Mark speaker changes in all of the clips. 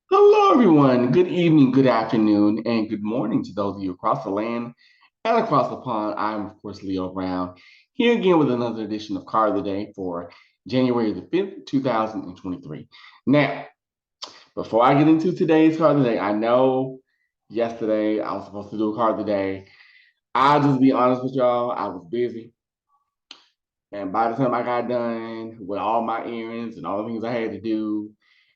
Speaker 1: Hello, everyone. Good evening, good afternoon, and good morning to those of you across the land and across the pond. I'm, of course, Leo Brown, here again with another edition of Card of the Day for January the 5th, 2023. Now, before I get into today's card of the day, I know yesterday I was supposed to do a card of the day. I'll just be honest with y'all, I was busy. And by the time I got done with all my errands and all the things I had to do,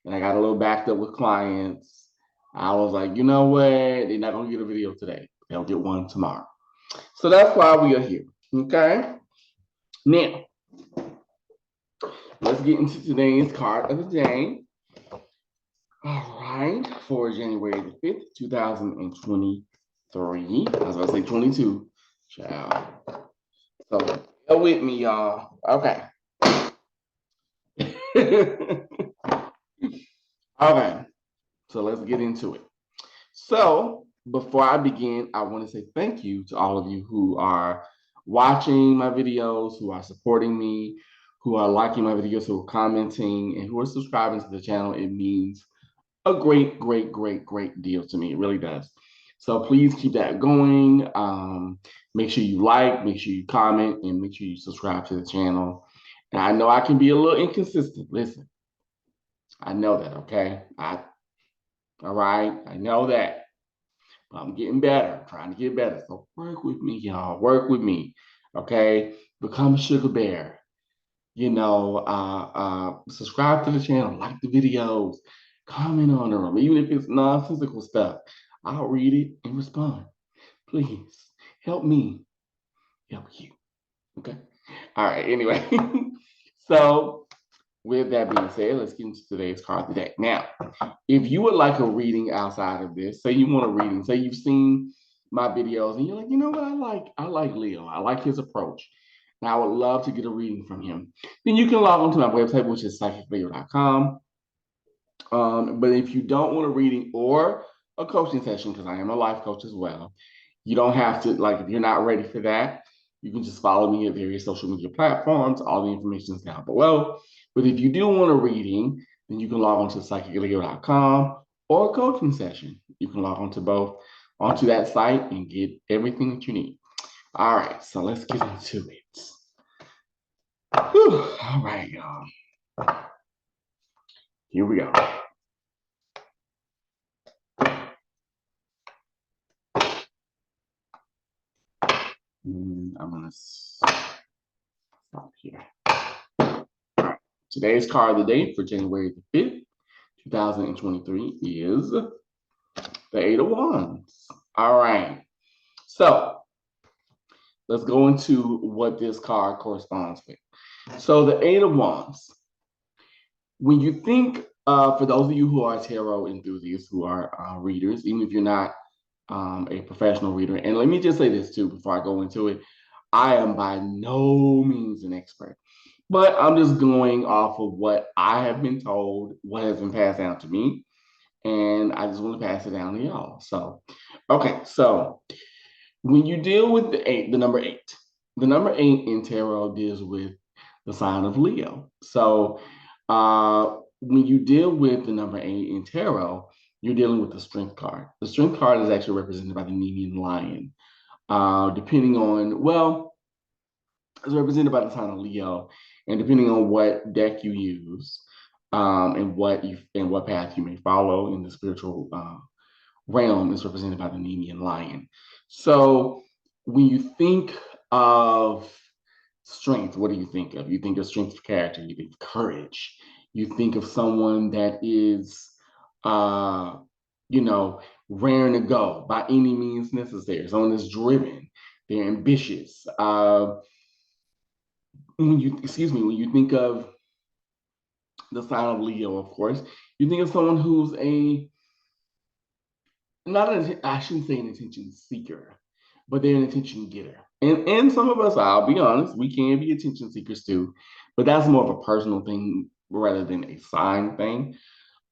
Speaker 1: and I got a little backed up with clients, I was like, you know what? They're not gonna get a video today. They'll get one tomorrow. So that's why we are here. Okay. Now, let's get into today's card of the day. All right, for January the 5th, 2023. I was about to say 22. Child. So bear with me, y'all. Okay. Okay. So let's get into it. So before I begin, I want to say thank you to all of you who are watching my videos, who are supporting me, who are liking my videos, who are commenting, and who are subscribing to the channel. It means a great deal to me. It really does. So please keep that going. Make sure you like, make sure you comment, and make sure you subscribe to the channel. And I know I can be a little inconsistent. Listen, I know that, okay? All right, I know that. But I'm getting better, I'm trying to get better. So work with me, y'all. Work with me. Okay. Become a sugar bear. Subscribe to the channel, like the videos, comment on them, even if it's nonsensical stuff. I'll read it and respond. Please help me help you. Okay. All right. Anyway, so with that being said, let's get into today's card today. Now, if you would like a reading outside of this, say you want a reading, say you've seen my videos and you're like, you know what, I like Leo, I like his approach. And I would love to get a reading from him. Then you can log on to my website, which is psychicleo.com. But if you don't want a reading or a coaching session, because I am a life coach as well, you don't have to, like, if you're not ready for that, you can just follow me at various social media platforms. All the information is down below. But if you do want a reading, then you can log on to psychicleo.com or a coaching session. You can log on to both onto that site and get everything that you need. All right, so let's get into it. Whew. All right, y'all. Here we go. I'm gonna stop here. All right. Today's card of the day for January the 5th, 2023 is the Eight of Wands. All right. So let's go into what this card corresponds with. So the Eight of Wands. When you think, for those of you who are tarot enthusiasts, who are readers, even if you're not a professional reader, and let me just say this too before I go into it, I am by no means an expert, but I'm just going off of what I have been told, what has been passed down to me, and I just want to pass it down to y'all. So, okay, so when you deal with the number eight in tarot deals with the sign of Leo. So, when you deal with the number eight in tarot, you're dealing with the strength card. The strength card is actually represented by the Nemean lion. Depending on, well, it's represented by the sign of Leo, and depending on what deck you use, and what path you may follow in the spiritual realm, is represented by the Nemean lion. So when you think of strength, what do you think of? You think of strength of character, you think of courage, you think of someone that is, uh, you know, raring to go by any means necessary, someone that's driven, they're ambitious. When you think of the sign of Leo, of course, you think of someone who's I shouldn't say an attention seeker, but they're an attention getter. And some of us, I'll be honest, we can be attention seekers too, but that's more of a personal thing rather than a sign thing.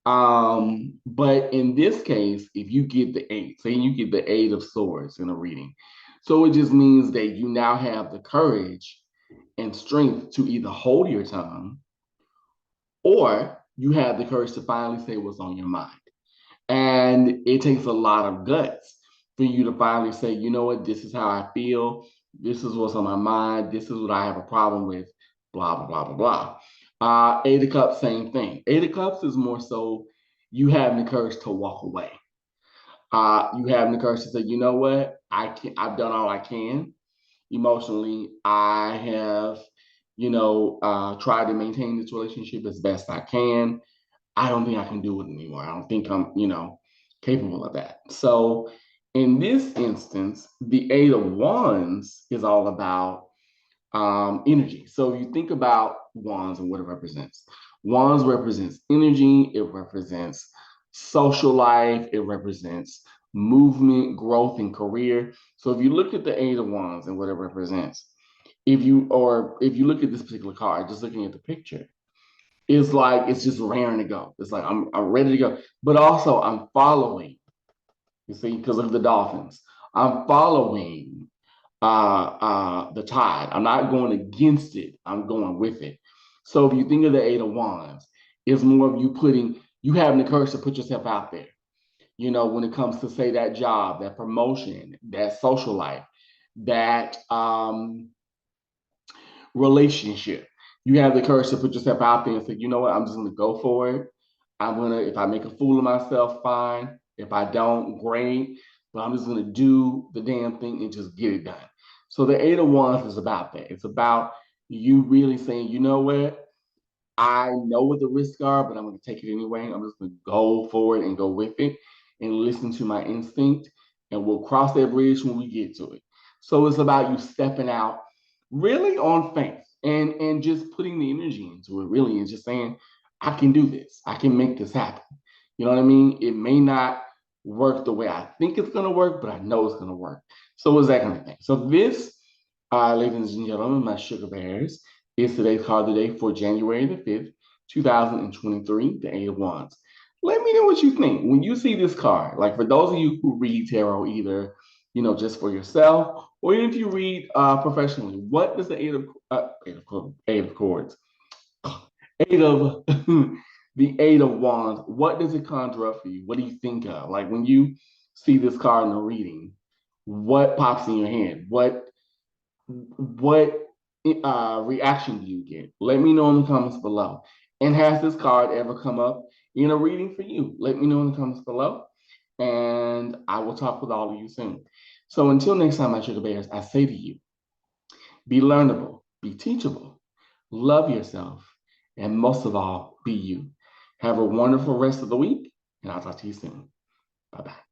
Speaker 1: But in this case, if you get the eight, say you get the eight of swords in a reading, so it just means that you now have the courage and strength to either hold your tongue or you have the courage to finally say what's on your mind. And it takes a lot of guts for you to finally say, you know what, this is how I feel. This is what's on my mind. This is what I have a problem with, blah, blah, blah, blah, blah. Eight of Cups, same thing. Eight of Cups is more so you having the courage to walk away. You having the courage to say, you know what, I've done all I can emotionally. I have, tried to maintain this relationship as best I can. I don't think I can do it anymore. I don't think I'm, capable of that. So in this instance, the Eight of Wands is all about energy. So if you think about wands and what it represents, wands represents energy, it represents social life, it represents movement, growth, and career. So if you look at the Eight of Wands and what it represents, if you look at this particular card, just looking at the picture, it's like it's just raring to go. It's like I'm ready to go, but also I'm following. You see, because of the dolphins, I'm following the tide. I'm not going against it. I'm going with it. So if you think of the Eight of Wands, it's more of you having the courage to put yourself out there. When it comes to say that job, that promotion, that social life, that relationship. You have the courage to put yourself out there and say, you know what, I'm just gonna go for it. If I make a fool of myself, fine. If I don't, great. But I'm just gonna do the damn thing and just get it done. So the Eight of Wands is about that. It's about you really saying, you know what, I know what the risks are, but I'm going to take it anyway. I'm just going to go forward and go with it and listen to my instinct. And we'll cross that bridge when we get to it. So it's about you stepping out really on faith and just putting the energy into it, really, and just saying, I can do this. I can make this happen. You know what I mean? It may not work the way I think it's going to work, but I know it's going to work. So it's that kind of thing. So this, ladies and gentlemen, my sugar bears, is today's card of the day for January the 5th, 2023, the Eight of Wands. Let me know what you think when you see this card. Like for those of you who read tarot, either just for yourself or even if you read professionally, what does the Eight of Cords, Eight of the Eight of Wands, what does it conjure up for you? What do you think of? Like when you see this card in a reading, what pops in your head? What reaction do you get? Let me know in the comments below. And has this card ever come up in a reading for you? Let me know in the comments below. And I will talk with all of you soon. So until next time, my sugar bears, I say to you, be learnable, be teachable, love yourself, and most of all, be you. Have a wonderful rest of the week, and I'll talk to you soon. Bye-bye.